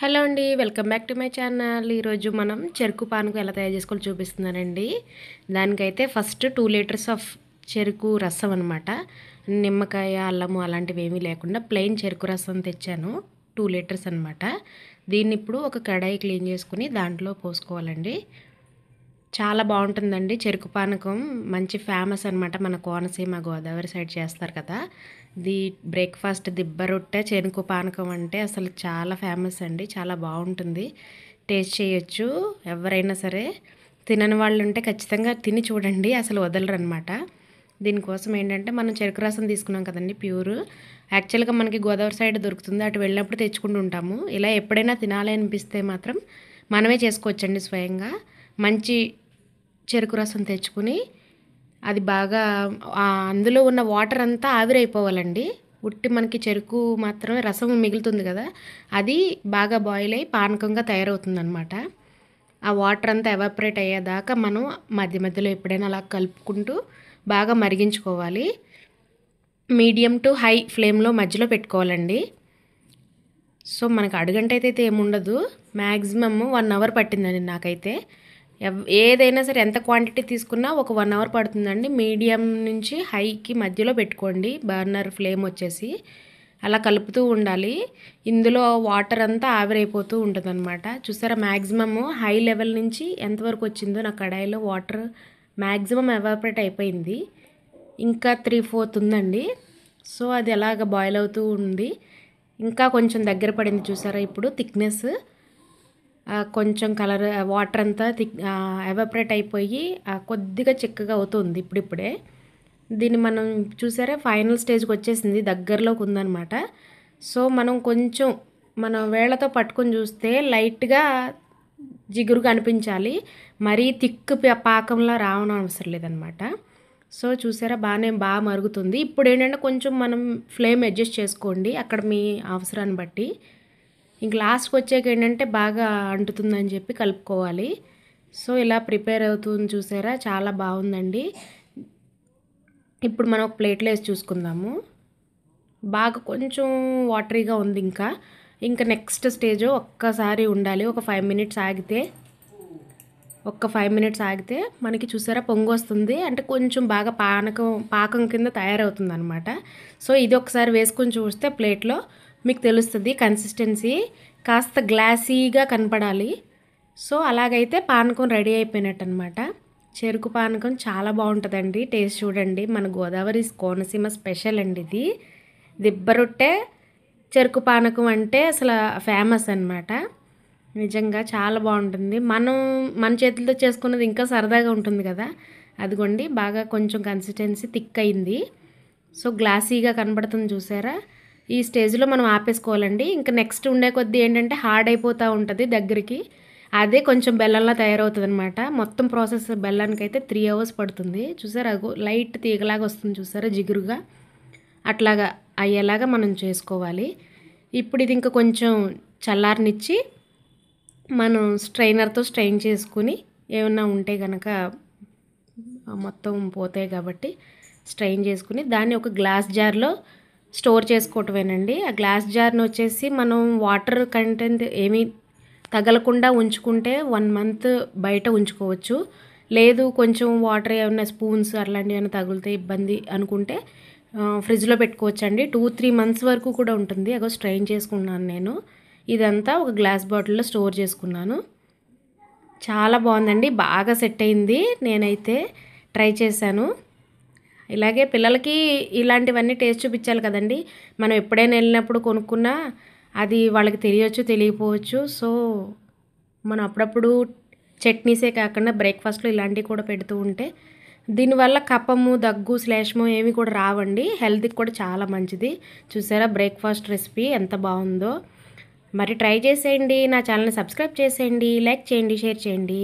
Hello అండి, welcome back to my channel. ఈరోజు మనం చెరుకు పానకం ఎలా తయారు చేసుకోవాలో చూపిస్తున్నానండి. దానికైతే ఫస్ట్ 2 లీటర్స్ ఆఫ్ చెరుకు రసం అనమాట. నిమ్మకాయ, అల్లము అలాంటివి ఏమీ లేకుండా ప్లెయిన్ చెరుకు రసం తెచ్చాను. 2 లీటర్స్ అనమాట. దీన్ని ఇప్పుడు ఒక కడాయి క్లీన్ చేసుకుని దాంట్లో పోసుకోవాలండి. చాలా బాగుంటుందండి చెరుకు పానకం. మంచి ఫేమస్ అనమాట. మన కోనసీమ గోదావరి సైడ్ చేస్తారు కదా. బ్రేక్ఫాస్ట్ దిబ్బ రొట్టె చెరుకు పానకం అంటే అసలు చాలా ఫేమస్ అండి. చాలా బాగుంటుంది. టేస్ట్ చేయొచ్చు ఎవరైనా సరే. తినని వాళ్ళు ఉంటే ఖచ్చితంగా తిని చూడండి, అసలు వదలరు అనమాట. దీనికోసం ఏంటంటే మనం చెరుకు రసం తీసుకున్నాం కదండి, ప్యూర్. యాక్చువల్గా మనకి గోదావరి సైడ్ దొరుకుతుంది, అటు వెళ్ళినప్పుడు తెచ్చుకుంటూ ఉంటాము. ఇలా ఎప్పుడైనా తినాలి అనిపిస్తే మాత్రం మనమే చేసుకోవచ్చండి స్వయంగా. మంచి చెరుకు రసం తెచ్చుకుని అది బాగా అందులో ఉన్న వాటర్ అంతా ఆవిరైపోవాలండి. ఉట్టి మనకి చెరుకు మాత్రమే రసం మిగులుతుంది కదా, అది బాగా బాయిల్ అయ్యి పానకంగా తయారవుతుంది అనమాట. ఆ వాటర్ అంతా ఎవాపరేట్ అయ్యేదాకా మనం మధ్య మధ్యలో ఎప్పుడైనా అలా కలుపుకుంటూ బాగా మరిగించుకోవాలి. మీడియం టు హై ఫ్లేమ్లో మధ్యలో పెట్టుకోవాలండి. సో మనకు అడుగంట అయితే ఏముండదు. మ్యాక్సిమమ్ 1 అవర్ పట్టిందండి నాకైతే. ఏదైనా సరే ఎంత క్వాంటిటీ తీసుకున్నా ఒక 1 అవర్ పడుతుందండి. మీడియం నుంచి హైకి మధ్యలో పెట్టుకోండి బర్నర్ ఫ్లేమ్ వచ్చేసి. అలా కలుపుతూ ఉండాలి. ఇందులో వాటర్ అంతా ఆవిరైపోతూ ఉంటుంది అనమాట. చూసారా, మ్యాక్సిమమ్ హై లెవెల్ నుంచి ఎంతవరకు వచ్చిందో నా కడాయిలో వాటర్ మ్యాక్సిమం ఎవాపరేట్ అయిపోయింది. ఇంకా 3/4 ఉందండి. సో అది అలాగ బాయిల్ అవుతూ ఉంది. ఇంకా కొంచెం దగ్గర పడింది చూసారా. ఇప్పుడు థిక్నెస్ కొంచెం కలర్ వాటర్ అంతా ఎవాపరేట్ అయిపోయి కొద్దిగా చిక్కగా అవుతుంది ఇప్పుడిప్పుడే. దీన్ని మనం చూసారా ఫైనల్ స్టేజ్కి వచ్చేసింది, దగ్గరలోకి ఉందన్నమాట. సో మనం కొంచెం మన వేళ్ళతో పట్టుకొని చూస్తే లైట్గా జిగురుగా అనిపించాలి, మరీ తిక్కు పాకంలా రావడం అవసరం లేదనమాట. సో చూసారా బాగా మరుగుతుంది. ఇప్పుడు ఏంటంటే కొంచెం మనం ఫ్లేమ్ అడ్జస్ట్ చేసుకోండి అక్కడ మీ అవసరాన్ని బట్టి. ఇంక లాస్ట్కి వచ్చాక ఏంటంటే బాగా అంటుతుందని చెప్పి కలుపుకోవాలి. సో ఇలా ప్రిపేర్ అవుతుంది చూసారా, చాలా బాగుందండి. ఇప్పుడు మనం ఒక ప్లేట్లో వేసి చూసుకుందాము. బాగా కొంచెం వాటరీగా ఉంది. ఇంకా నెక్స్ట్ స్టేజ్ ఒక్కసారి ఉండాలి. ఒక 5 మినిట్స్ ఆగితే మనకి చూసారా పొంగు వస్తుంది. అంటే కొంచెం బాగా పాకం కింద తయారవుతుంది అనమాట. సో ఇది ఒకసారి వేసుకొని చూస్తే ప్లేట్లో మీకు తెలుస్తుంది కన్సిస్టెన్సీ. కాస్త గ్లాసీగా కనపడాలి. సో అలాగైతే పానకం రెడీ అయిపోయినట్టు అనమాట. చెరుకు పానకం చాలా బాగుంటుందండి. టేస్ట్ చూడండి. మన గోదావరి కోనసీమ స్పెషల్ అండి ఇది. దిబ్బ రొట్టె చెరుకు పానకం అంటే అసలు ఫేమస్ అనమాట. నిజంగా చాలా బాగుంటుంది. మన చేతులతో చేసుకున్నది ఇంకా సరదాగా ఉంటుంది కదా. అదిగోండి బాగా కొంచెం కన్సిస్టెన్సీ థిక్ అయింది. సో గ్లాసీగా కనబడుతుంది చూసారా. ఈ స్టేజ్లో మనం ఆపేసుకోవాలండి. ఇంకా నెక్స్ట్ ఉండే కొద్దీ ఏంటంటే హార్డ్ అయిపోతూ ఉంటుంది దగ్గరికి. అదే కొంచెం బెల్లంలా తయారవుతుంది అనమాట. మొత్తం ప్రాసెస్ బెల్లానికి అయితే 3 అవర్స్ పడుతుంది. చూసారా లైట్ తీగలాగా వస్తుంది చూసారా, జిగురుగా అట్లాగా అయ్యేలాగా మనం చేసుకోవాలి. ఇప్పుడు ఇది ఇంకా కొంచెం చల్లారనిచ్చి మనం స్ట్రైనర్తో స్ట్రెయిన్ చేసుకుని ఏమన్నా ఉంటే కనుక మొత్తం పోతాయి కాబట్టి స్ట్రెయిన్ చేసుకుని దాన్ని ఒక గ్లాస్ జార్లో స్టోర్ చేసుకోవటమేనండి. ఆ గ్లాస్ జార్ని వచ్చేసి మనం వాటర్ కంటెంట్ ఏమీ తగలకుండా ఉంచుకుంటే 1 మంత్ బయట ఉంచుకోవచ్చు. లేదు కొంచెం వాటర్ ఏమైనా స్పూన్స్ అట్లాంటివి ఏమైనా తగిలితే ఇబ్బంది అనుకుంటే ఫ్రిడ్జ్లో పెట్టుకోవచ్చండి. 2-3 మంత్స్ వరకు కూడా ఉంటుంది. అగో స్ట్రెయిన్ చేసుకున్నాను నేను. ఇదంతా ఒక గ్లాస్ బాటిల్లో స్టోర్ చేసుకున్నాను. చాలా బాగుందండి, బాగా సెట్ అయింది. నేనైతే ట్రై చేశాను. ఇలాగే పిల్లలకి ఇలాంటివన్నీ టేస్ట్ చూపించాలి కదండి. మనం ఎప్పుడైనా వెళ్ళినప్పుడు కొనుక్కున్నా అది వాళ్ళకి తెలియచ్చు తెలియకపోవచ్చు. సో మనం అప్పుడప్పుడు చట్నీసే కాకుండా బ్రేక్ఫాస్ట్లో ఇలాంటివి కూడా పెడుతూ ఉంటే దీనివల్ల కఫము, దగ్గు, శ్లేష్మం ఏమి కూడా రావండి. హెల్త్కి కూడా చాలా మంచిది. చూసారా బ్రేక్ఫాస్ట్ రెసిపీ ఎంత బాగుందో. మరి ట్రై చేసేయండి. నా ఛానల్ని సబ్స్క్రైబ్ చేసేయండి, లైక్ చేయండి, షేర్ చేయండి.